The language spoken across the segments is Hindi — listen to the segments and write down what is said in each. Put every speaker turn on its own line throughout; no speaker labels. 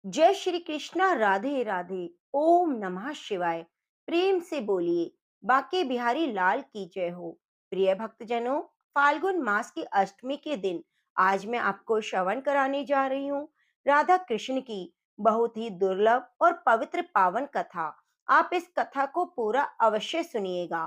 जय श्री कृष्णा, राधे राधे। ओम नमः शिवाय। प्रेम से बोलिए, बाके बिहारी लाल की जय हो। प्रिय भक्तजनों, फाल्गुन मास की अष्टमी के दिन आज मैं आपको श्रवण कराने जा रही हूँ राधा कृष्ण की बहुत ही दुर्लभ और पवित्र पावन कथा। आप इस कथा को पूरा अवश्य सुनिएगा।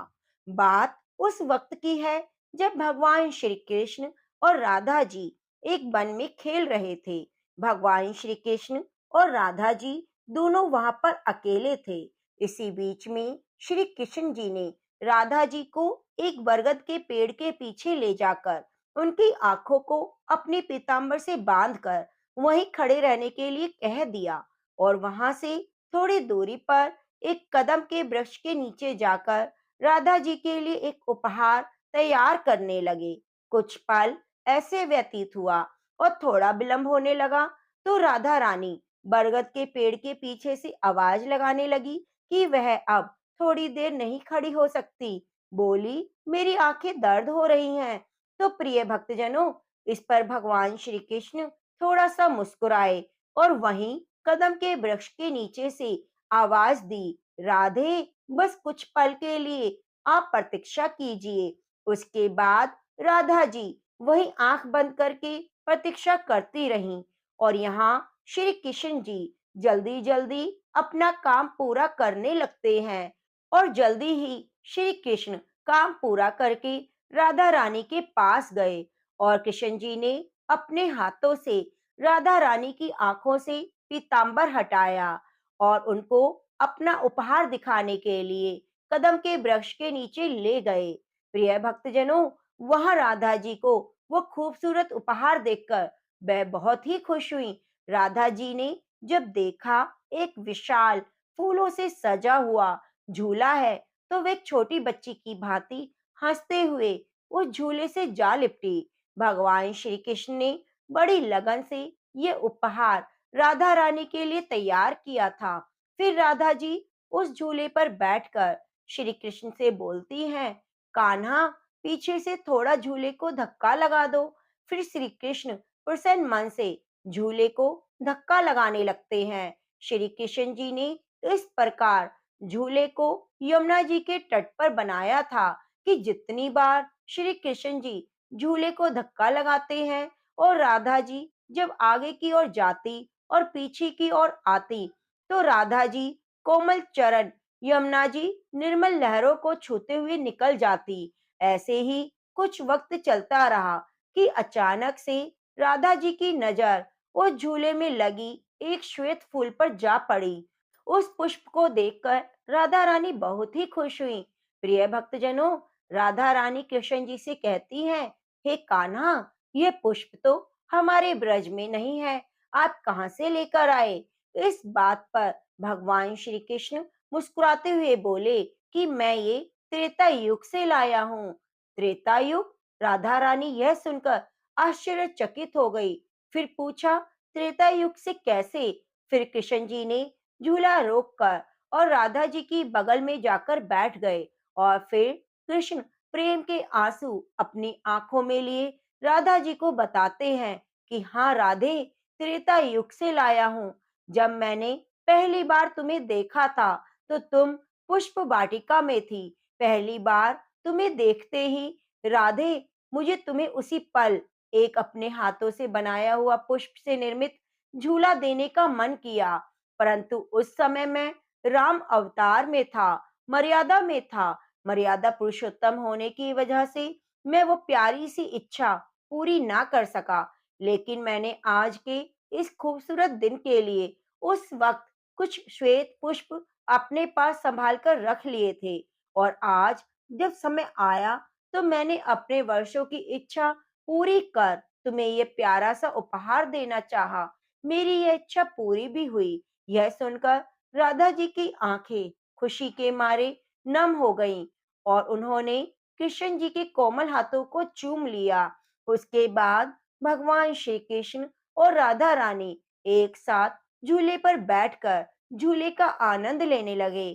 बात उस वक्त की है जब भगवान श्री कृष्ण और राधा जी एक वन में खेल रहे थे। भगवान श्री कृष्ण और राधा जी दोनों वहां पर अकेले थे। इसी बीच में श्री कृष्ण जी ने राधा जी को एक बरगद के पेड़ के पीछे ले जाकर उनकी आंखों को अपने पीतांबर से बांधकर वहीं खड़े रहने के लिए कह दिया और वहां से थोड़ी दूरी पर एक कदम के वृक्ष के नीचे जाकर राधा जी के लिए एक उपहार तैयार करने लगे। कुछ पल ऐसे व्यतीत हुआ और थोड़ा विलंब होने लगा तो राधा रानी बरगद के पेड़ के पीछे से आवाज लगाने लगी कि वह अब थोड़ी देर नहीं खड़ी हो सकती। बोली, मेरी आंखें दर्द हो रही हैं। तो प्रिय भक्तजनों, इस पर भगवान श्री कृष्ण थोड़ा सा मुस्कुराए और वहीं कदम के वृक्ष के नीचे से आवाज दी, राधे, बस कुछ पल के लिए आप प्रतीक्षा कीजिए। उसके बाद राधा जी वही आंख बंद करके प्रतीक्षा करती रहीं और यहाँ श्री कृष्ण जी जल्दी जल्दी अपना काम पूरा करने लगते हैं और जल्दी ही श्री कृष्ण काम पूरा करके राधा रानी के पास गए और कृष्ण जी ने अपने हाथों से राधा रानी की आंखों से पीतांबर हटाया और उनको अपना उपहार दिखाने के लिए कदम के वृक्ष के नीचे ले गए। प्रिय भक्तजनों, वहां राधा जी को वो खूबसूरत उपहार देखकर वह बहुत ही खुश हुई। राधा जी ने जब देखा एक विशाल फूलों से सजा हुआ झूला है तो वे एक छोटी बच्ची की भांति हंसते हुए उस झूले से जा लिपटी। भगवान श्री कृष्ण ने बड़ी लगन से ये उपहार राधा रानी के लिए तैयार किया था। फिर राधा जी उस झूले पर बैठकर श्री कृष्ण से बोलती हैं, कान्हा, पीछे से थोड़ा झूले को धक्का लगा दो। फिर श्री कृष्ण प्रसन्न मन से झूले को धक्का लगाने लगते हैं। श्री कृष्ण जी ने इस प्रकार झूले को यमुना जी के तट पर बनाया था कि जितनी बार श्री कृष्ण जी झूले को धक्का लगाते हैं और राधा जी जब आगे की ओर जाती और पीछे की ओर आती तो राधा जी कोमल चरण यमुना जी निर्मल लहरों को छूते हुए निकल जाती। ऐसे ही कुछ वक्त चलता रहा कि अचानक से राधा जी की नजर उस झूले में लगी एक श्वेत फूल पर जा पड़ी। उस पुष्प को देखकर राधा रानी बहुत ही खुश हुई। प्रिय भक्तजनों, राधा रानी कृष्ण जी से कहती हैं, हे कान्हा, यह पुष्प तो हमारे ब्रज में नहीं है, आप कहाँ से लेकर आए? इस बात पर भगवान श्री कृष्ण मुस्कुराते हुए बोले कि मैं ये त्रेता युग से लाया हूँ। त्रेता युग? राधा रानी यह सुनकर आश्चर्यचकित हो गई। फिर पूछा, त्रेता युग से कैसे? फिर कृष्ण जी ने झूला रोककर और राधा जी की बगल में जाकर बैठ गए और फिर कृष्ण प्रेम के आंसू अपनी आंखों में लिए राधा जी को बताते हैं कि हाँ राधे, त्रेता युग से लाया हूँ। जब मैंने पहली बार तुम्हें देखा था तो तुम पुष्प वाटिका में थी। पहली बार तुम्हें देखते ही राधे, मुझे तुम्हें उसी पल एक अपने हाथों से बनाया हुआ पुष्प से निर्मित झूला देने का मन किया, परंतु उस समय मैं राम अवतार में था, मर्यादा में था। मर्यादा पुरुषोत्तम होने की वजह से मैं वो प्यारी सी इच्छा पूरी ना कर सका। लेकिन मैंने आज के इस खूबसूरत दिन के लिए उस वक्त कुछ श्वेत पुष्प अपने पास संभाल कर रख लिए थे और आज जब समय आया तो मैंने अपने वर्षों की इच्छा पूरी कर तुम्हें ये प्यारा सा उपहार देना चाहा। मेरी यह इच्छा पूरी भी हुई। यह सुनकर राधा जी की आंखें खुशी के मारे नम हो गईं और उन्होंने कृष्ण जी के कोमल हाथों को चूम लिया। उसके बाद भगवान श्री कृष्ण और राधा रानी एक साथ झूले पर बैठकर झूले का आनंद लेने लगे।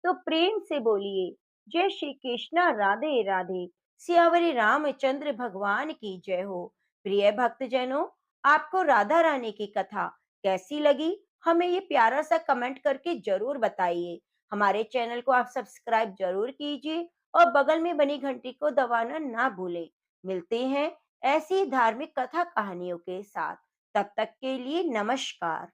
तो प्रेम से बोलिए, जय श्री कृष्णा, राधे राधे। सियावरी रामचंद्र भगवान की जय हो। प्रिय भक्तजनों, आपको राधा रानी की कथा कैसी लगी? हमें ये प्यारा सा कमेंट करके ज़रूर बताइए। हमारे चैनल को आप सब्सक्राइब ज़रूर कीजिए और बगल में बनी घंटी को दबाना ना भूलें। मिलते हैं ऐसी धार्मिक कथा कहानियों के साथ। तब तक के लिए नमस्कार।